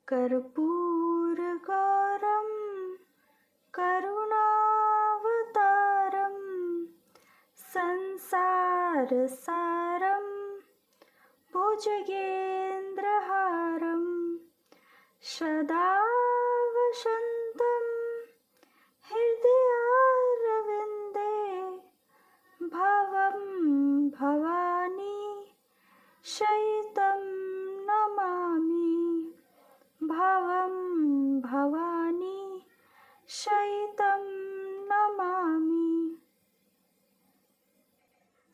कर्पूरगौरं करुणावतारं संसारसारं भुजगेन्द्रहारं सदा वसन्तं हृदयारविन्दे भवं भवानी शयितं नमामि भवं भवानी शयितं नमामि।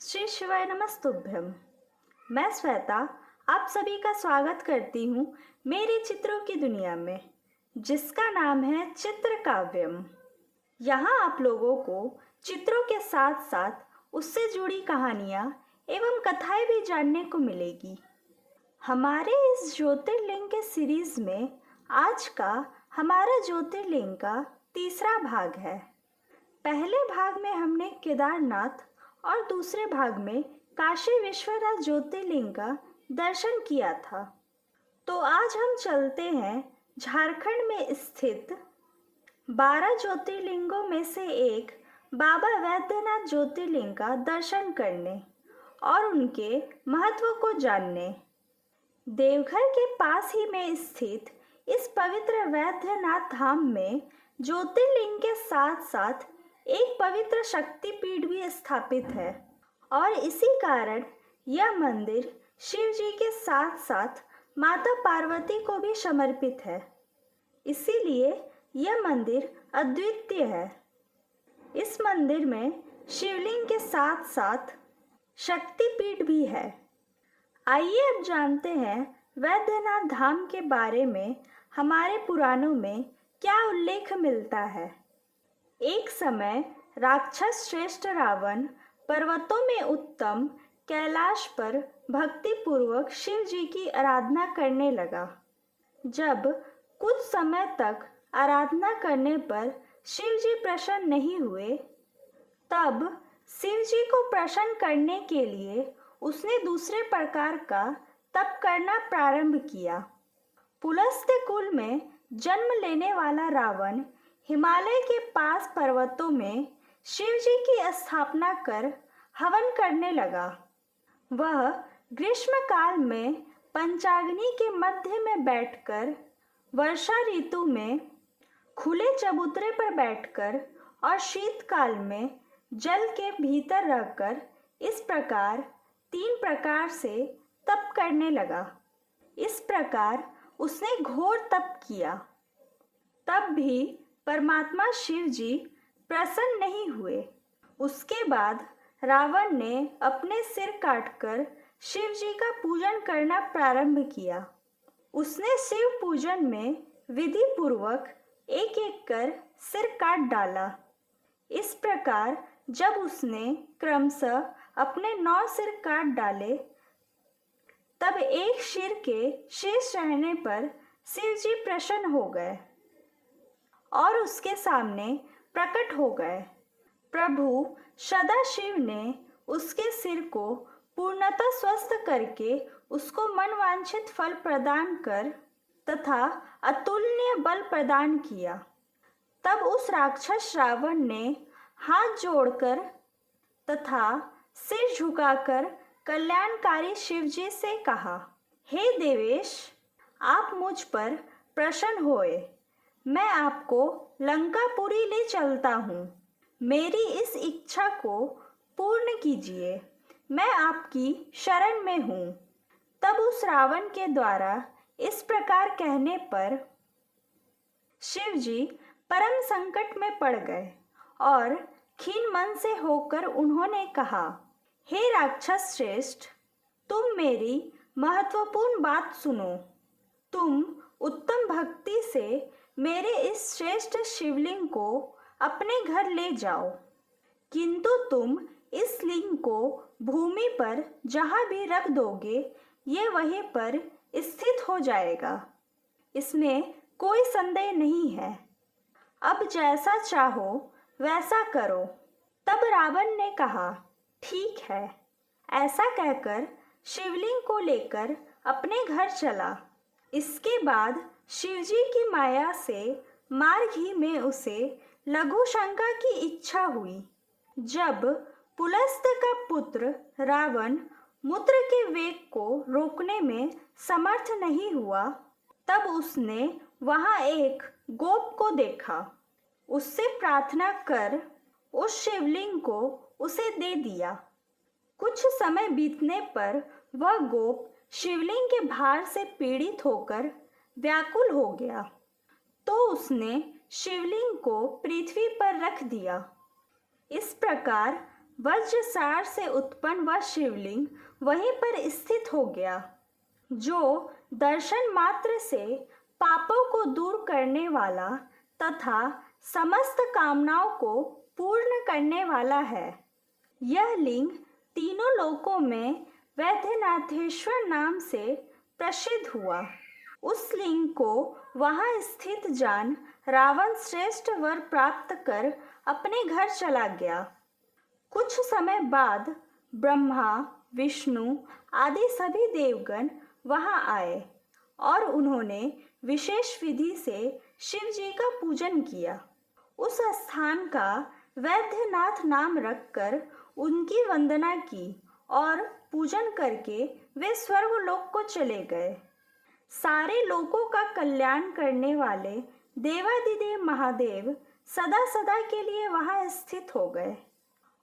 श्री शिवाय नमस्तुभ्यम। मैं श्वेता आप सभी का स्वागत करती हूँ मेरी चित्रों की दुनिया में, जिसका नाम है चित्रकाव्यम। यहाँ आप लोगों को चित्रों के साथ साथ उससे जुड़ी कहानियाँ एवं कथाएं भी जानने को मिलेगी। हमारे इस ज्योतिर्लिंग के सीरीज में आज का हमारा ज्योतिर्लिंग का तीसरा भाग है। पहले भाग में हमने केदारनाथ और दूसरे भाग में काशी विश्वनाथ ज्योतिर्लिंग का दर्शन किया था। तो आज हम चलते हैं झारखंड में स्थित 12 ज्योतिर्लिंगों में से एक बाबा वैद्यनाथ ज्योतिर्लिंग का दर्शन करने और उनके महत्व को जानने। देवघर के पास ही में स्थित इस पवित्र वैद्यनाथ धाम में ज्योतिर्लिंग के साथ साथ एक पवित्र शक्तिपीठ भी स्थापित है और इसी कारण यह मंदिर शिव जी के साथ साथ माता पार्वती को भी समर्पित है। इसीलिए यह मंदिर अद्वितीय है। इस मंदिर में शिवलिंग के साथ साथ शक्तिपीठ भी है। आइए अब जानते हैं वैद्यनाथ धाम के बारे में हमारे पुराणों में क्या उल्लेख मिलता है। एक समय राक्षस श्रेष्ठ रावण पर्वतों में उत्तम कैलाश पर भक्ति पूर्वक शिव जी की आराधना करने लगा। जब कुछ समय तक आराधना करने पर शिव जी प्रसन्न नहीं हुए, तब शिव जी को प्रसन्न करने के लिए उसने दूसरे प्रकार का तप करना प्रारंभ किया। पुलस्त्य कुल में जन्म लेने वाला रावण हिमालय के पास पर्वतों में शिव जी की स्थापना कर हवन करने लगा। वह ग्रीष्म काल में पंचाग्नि के मध्य में बैठकर, वर्षा ऋतु में खुले चबूतरे पर बैठकर और शीतकाल में जल के भीतर रहकर इस प्रकार 3 प्रकार से तप करने लगा। इस प्रकार उसने घोर तप किया। तब भी परमात्मा शिव जी प्रसन्न नहीं हुए। उसके बाद रावण ने अपने सिर काटकर शिव जी का पूजन करना प्रारंभ किया। उसने शिव पूजन में विधि पूर्वक एक एक कर सिर काट डाला। इस प्रकार जब उसने क्रमशः अपने 9 सिर काट डाले, तब एक सिर के शेष रहने पर शिव जी प्रसन्न हो गए और उसके सामने प्रकट हो गए। प्रभु सदाशिव ने उसके सिर को पूर्णतः स्वस्थ करके उसको मनवांछित फल प्रदान कर तथा अतुलनीय बल प्रदान किया। तब उस राक्षस रावण ने हाथ जोड़कर तथा सिर झुकाकर कल्याणकारी शिव जी से कहा, हे देवेश, आप मुझ पर प्रसन्न होए। मैं आपको लंकापुरी ले चलता हूँ। मेरी इस इच्छा को पूर्ण कीजिए। मैं आपकी शरण में हूँ। तब उस रावण के द्वारा इस प्रकार कहने पर शिव जी परम संकट में पड़ गए और खीन मन से होकर उन्होंने कहा, हे राक्षस श्रेष्ठ, तुम मेरी महत्वपूर्ण बात सुनो। तुम उत्तम भक्ति से मेरे इस श्रेष्ठ शिवलिंग को अपने घर ले जाओ, किंतु तुम इस लिंग को भूमि पर जहाँ भी रख दोगे, ये वहीं पर स्थित हो जाएगा। इसमें कोई संदेह नहीं है। अब जैसा चाहो वैसा करो। तब रावण ने कहा, ठीक है। ऐसा कहकर शिवलिंग को लेकर अपने घर चला। इसके बाद शिवजी की माया से मार्ग ही में उसे लघु शंका की इच्छा हुई। जब पुलस्त का पुत्र रावण मूत्र के वेग को रोकने में समर्थ नहीं हुआ, तब उसने वहां एक गोप को देखा। उससे प्रार्थना कर उस शिवलिंग को उसे दे दिया। कुछ समय बीतने पर वह गोप शिवलिंग के भार से पीड़ित होकर व्याकुल हो गया, तो उसने शिवलिंग को पृथ्वी पर रख दिया। इस प्रकार वज्रसार से उत्पन्न वह शिवलिंग वहीं पर स्थित हो गया, जो दर्शन मात्र से पापों को दूर करने वाला तथा समस्त कामनाओं को पूर्ण करने वाला है। यह लिंग तीनों लोकों में वैद्यनाथेश्वर नाम से प्रसिद्ध हुआ। उस लिंग को वहां स्थित जान रावण श्रेष्ठ वर प्राप्त कर अपने घर चला गया। कुछ समय बाद ब्रह्मा, विष्णु आदि सभी देवगण वहां आए और उन्होंने विशेष विधि से शिव जी का पूजन किया। उस स्थान का वैद्यनाथ नाम रखकर उनकी वंदना की और पूजन करके वे स्वर्गलोक को चले गए। सारे लोकों का कल्याण करने वाले देवादिदेव महादेव सदा सदा के लिए वहां स्थित हो गए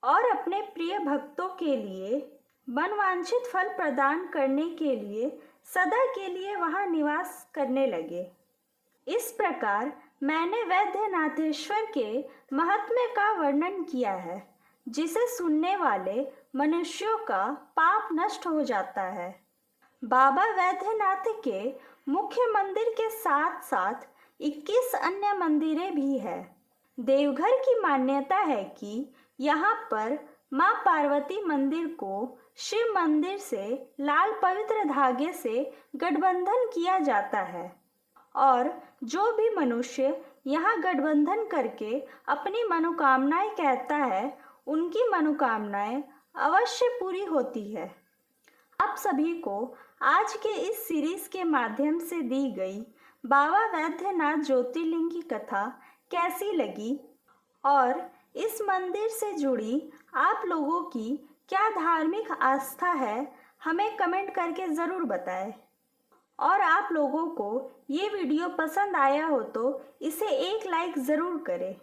और अपने प्रिय भक्तों के लिए मनवांछित फल प्रदान करने के लिए सदा के लिए वहां निवास करने लगे। इस प्रकार मैंने वैद्यनाथेश्वर के महात्म्य का वर्णन किया है, जिसे सुनने वाले मनुष्यों का पाप नष्ट हो जाता है। बाबा वैद्यनाथ के मुख्य मंदिर के साथ साथ 21 अन्य मंदिरें भी हैं। देवघर की मान्यता है कि यहाँ पर माँ पार्वती मंदिर को शिव मंदिर से लाल पवित्र धागे से गठबंधन किया जाता है और जो भी मनुष्य यहाँ गठबंधन करके अपनी मनोकामनाएं कहता है, उनकी मनोकामनाएं अवश्य पूरी होती है। आप सभी को आज के इस सीरीज के माध्यम से दी गई बाबा वैद्यनाथ ज्योतिर्लिंग की कथा कैसी लगी और इस मंदिर से जुड़ी आप लोगों की क्या धार्मिक आस्था है, हमें कमेंट करके ज़रूर बताएं। और आप लोगों को ये वीडियो पसंद आया हो तो इसे एक लाइक ज़रूर करें।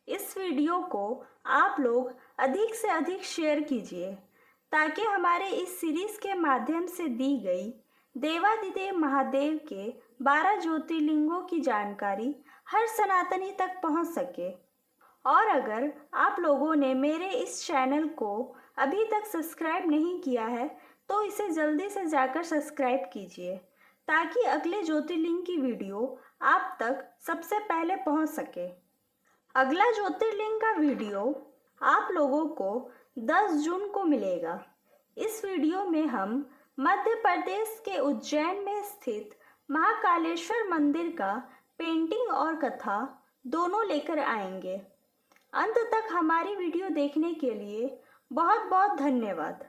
इस वीडियो को आप लोग अधिक से अधिक शेयर कीजिए ताकि हमारे इस सीरीज़ के माध्यम से दी गई देवादिदेव महादेव के 12 ज्योतिर्लिंगों की जानकारी हर सनातनी तक पहुंच सके। और अगर आप लोगों ने मेरे इस चैनल को अभी तक सब्सक्राइब नहीं किया है तो इसे जल्दी से जाकर सब्सक्राइब कीजिए ताकि अगले ज्योतिर्लिंग की वीडियो आप तक सबसे पहले पहुंच सके। अगला ज्योतिर्लिंग का वीडियो आप लोगों को 10 जून को मिलेगा। इस वीडियो में हम मध्य प्रदेश के उज्जैन में स्थित महाकालेश्वर मंदिर का पेंटिंग और कथा दोनों लेकर आएंगे। अंत तक हमारी वीडियो देखने के लिए बहुत बहुत धन्यवाद।